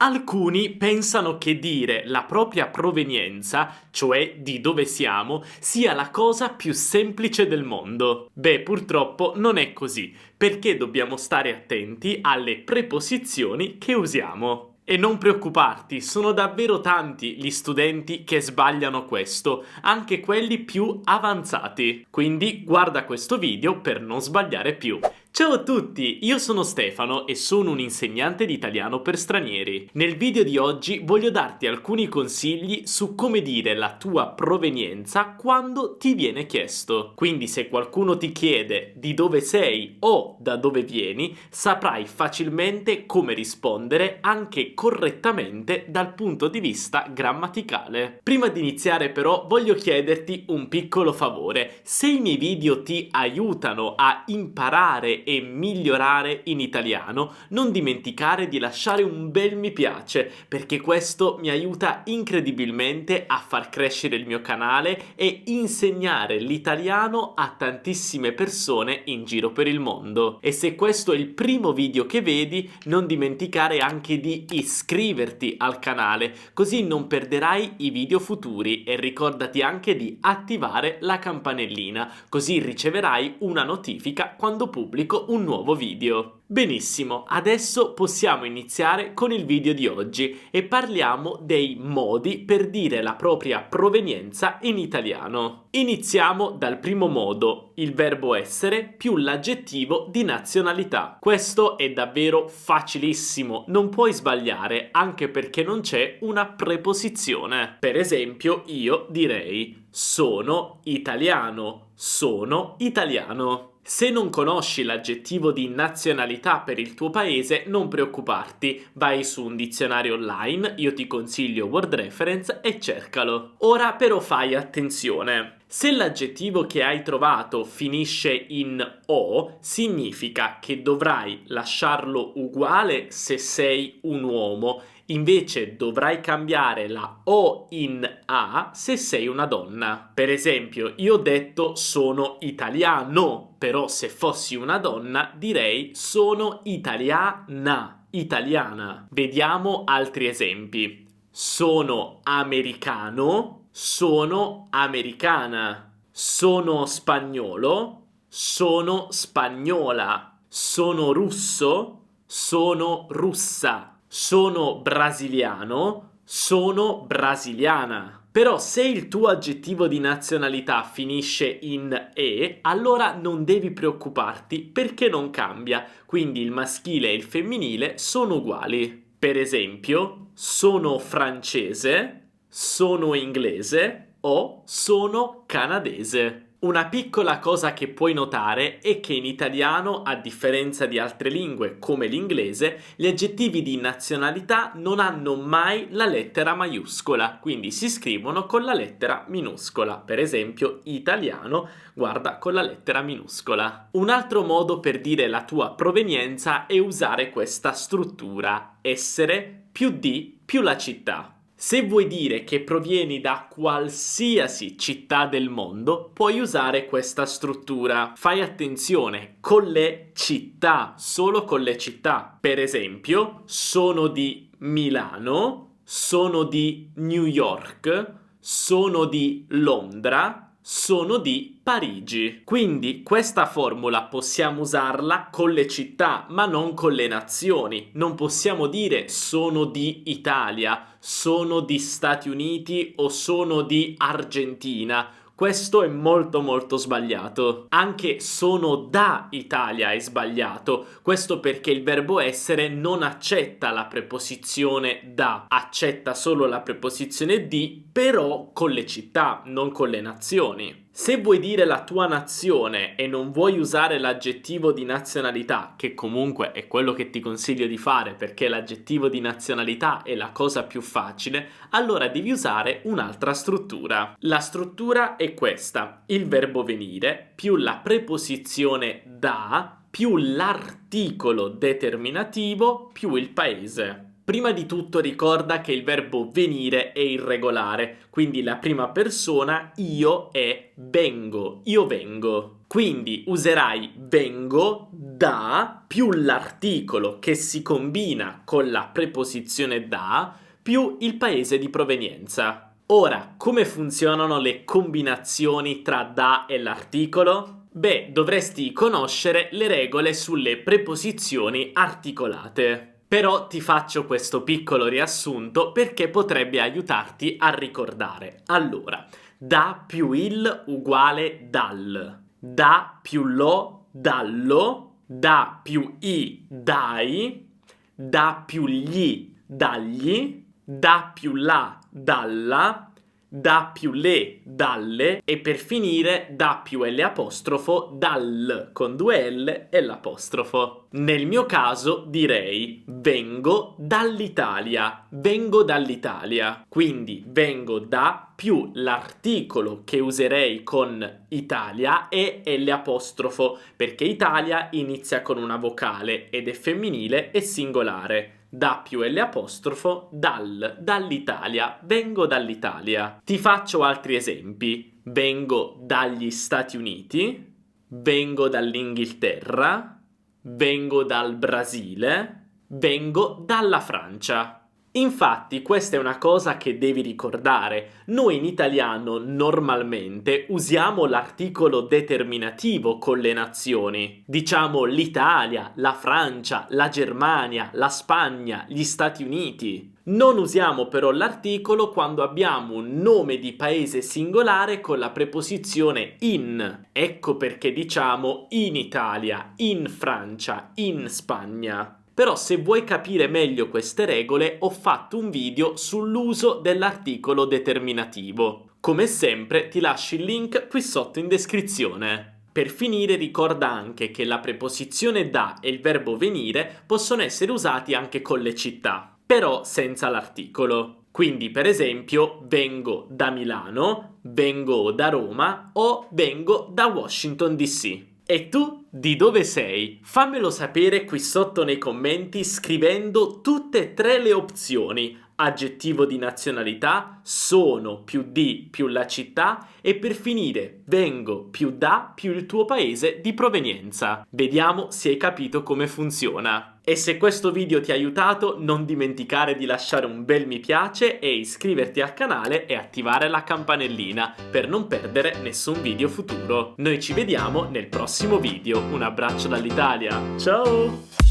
Alcuni pensano che dire la propria provenienza, cioè di dove siamo, sia la cosa più semplice del mondo. Beh, purtroppo non è così, perché dobbiamo stare attenti alle preposizioni che usiamo. E non preoccuparti, sono davvero tanti gli studenti che sbagliano questo, anche quelli più avanzati. Quindi guarda questo video per non sbagliare più. Ciao a tutti, io sono Stefano e sono un insegnante di italiano per stranieri. Nel video di oggi voglio darti alcuni consigli su come dire la tua provenienza quando ti viene chiesto. Quindi se qualcuno ti chiede di dove sei o da dove vieni, saprai facilmente come rispondere anche correttamente dal punto di vista grammaticale. Prima di iniziare però voglio chiederti un piccolo favore. Se i miei video ti aiutano a imparare e migliorare in italiano, non dimenticare di lasciare un bel mi piace, perché questo mi aiuta incredibilmente a far crescere il mio canale e insegnare l'italiano a tantissime persone in giro per il mondo. E se questo è il primo video che vedi, non dimenticare anche di iscriverti al canale, così non perderai i video futuri, e ricordati anche di attivare la campanellina, così riceverai una notifica quando pubblico un nuovo video. Benissimo, adesso possiamo iniziare con il video di oggi e parliamo dei modi per dire la propria provenienza in italiano. Iniziamo dal primo modo, il verbo essere più l'aggettivo di nazionalità. Questo è davvero facilissimo, non puoi sbagliare, anche perché non c'è una preposizione. Per esempio, io direi sono italiano, sono italiano. Se non conosci l'aggettivo di nazionalità per il tuo paese, non preoccuparti, vai su un dizionario online, io ti consiglio Word Reference e cercalo. Ora però fai attenzione. Se l'aggettivo che hai trovato finisce in O, significa che dovrai lasciarlo uguale se sei un uomo, invece dovrai cambiare la O in A se sei una donna. Per esempio, io ho detto sono italiano, però se fossi una donna direi sono italiana, italiana. Vediamo altri esempi. Sono americano, sono americana. Sono spagnolo, sono spagnola. Sono russo, sono russa. Sono brasiliano, sono brasiliana. Però se il tuo aggettivo di nazionalità finisce in E, allora non devi preoccuparti perché non cambia, quindi il maschile e il femminile sono uguali. Per esempio, sono francese, sono inglese o sono canadese. Una piccola cosa che puoi notare è che in italiano, a differenza di altre lingue come l'inglese, gli aggettivi di nazionalità non hanno mai la lettera maiuscola, quindi si scrivono con la lettera minuscola. Per esempio, italiano, guarda, con la lettera minuscola. Un altro modo per dire la tua provenienza è usare questa struttura: essere più di più la città. Se vuoi dire che provieni da qualsiasi città del mondo, puoi usare questa struttura. Fai attenzione, con le città, solo con le città. Per esempio, sono di Milano, sono di New York, sono di Londra, sono di Parigi. Quindi questa formula possiamo usarla con le città, ma non con le nazioni. Non possiamo dire sono di Italia, sono di Stati Uniti o sono di Argentina. Questo è molto sbagliato. Anche sono da Italia è sbagliato. Questo perché il verbo essere non accetta la preposizione da, accetta solo la preposizione di, però con le città, non con le nazioni. Se vuoi dire la tua nazione e non vuoi usare l'aggettivo di nazionalità, che comunque è quello che ti consiglio di fare perché l'aggettivo di nazionalità è la cosa più facile, allora devi usare un'altra struttura. La struttura è questa: il verbo venire più la preposizione da più l'articolo determinativo più il paese. Prima di tutto ricorda che il verbo venire è irregolare, quindi la prima persona io è vengo, io vengo. Quindi userai vengo da più l'articolo che si combina con la preposizione da più il paese di provenienza. Ora, come funzionano le combinazioni tra da e l'articolo? Beh, dovresti conoscere le regole sulle preposizioni articolate. Però ti faccio questo piccolo riassunto perché potrebbe aiutarti a ricordare. Allora, da più il uguale dal. Da più lo, dallo, da più i, dai, da più gli, dagli, da più la, dalla, da più le, dalle e per finire da più l'apostrofo, dal con due L e l'apostrofo. Nel mio caso direi vengo dall'Italia, vengo dall'Italia. Quindi vengo da più l'articolo che userei con Italia e l'apostrofo, perché Italia inizia con una vocale ed è femminile e singolare. Da più l'apostrofo, dall'Italia, vengo dall'Italia. Ti faccio altri esempi. Vengo dagli Stati Uniti, vengo dall'Inghilterra, vengo dal Brasile, vengo dalla Francia. Infatti, questa è una cosa che devi ricordare. Noi in italiano normalmente usiamo l'articolo determinativo con le nazioni. Diciamo l'Italia, la Francia, la Germania, la Spagna, gli Stati Uniti. Non usiamo però l'articolo quando abbiamo un nome di paese singolare con la preposizione in. Ecco perché diciamo in Italia, in Francia, in Spagna. Però se vuoi capire meglio queste regole ho fatto un video sull'uso dell'articolo determinativo. Come sempre ti lascio il link qui sotto in descrizione. Per finire ricorda anche che la preposizione da e il verbo venire possono essere usati anche con le città, però senza l'articolo. Quindi per esempio vengo da Milano, vengo da Roma o vengo da Washington DC. E tu di dove sei? Fammelo sapere qui sotto nei commenti scrivendo tutte e tre le opzioni: aggettivo di nazionalità, sono più di più la città e per finire vengo più da più il tuo paese di provenienza. Vediamo se hai capito come funziona. E se questo video ti ha aiutato non dimenticare di lasciare un bel mi piace e iscriverti al canale e attivare la campanellina per non perdere nessun video futuro. Noi ci vediamo nel prossimo video. Un abbraccio dall'Italia. Ciao!